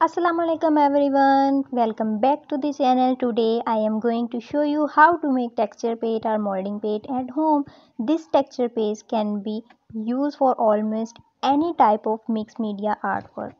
Assalamualaikum everyone, welcome back to the channel. Today I am going to show you how to make texture paint or molding paint at home. This texture paste can be used for almost any type of mixed media artwork.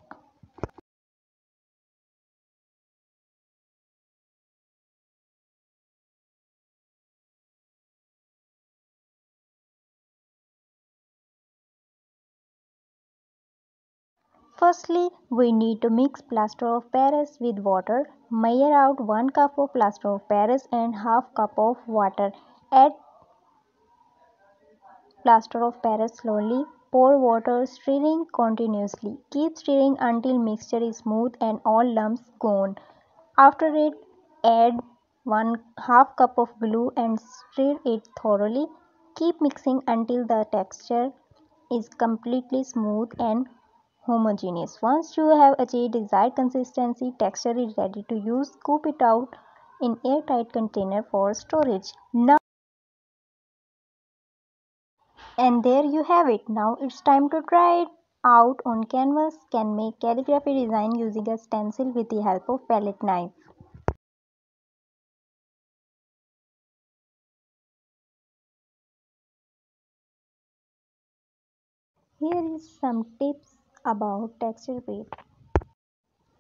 Firstly, we need to mix plaster of Paris with water. Measure out 1 cup of plaster of Paris and half cup of water. Add plaster of Paris slowly. Pour water, stirring continuously. Keep stirring until mixture is smooth and all lumps gone. After it, add 1/2 cup of glue and stir it thoroughly. Keep mixing until the texture is completely smooth and homogeneous. Once you have achieved desired consistency, texture is ready to use. Scoop it out in airtight container for storage. And there you have it. Now it's time to try it out on canvas. Can make calligraphy design using a stencil with the help of palette knife. Here is some tips about texture paint.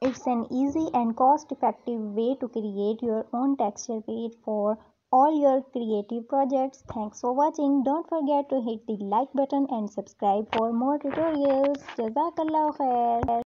It's an easy and cost-effective way to create your own texture paint for all your creative projects. Thanks for watching. Don't forget to hit the like button and subscribe for more tutorials. Jazakallah khair.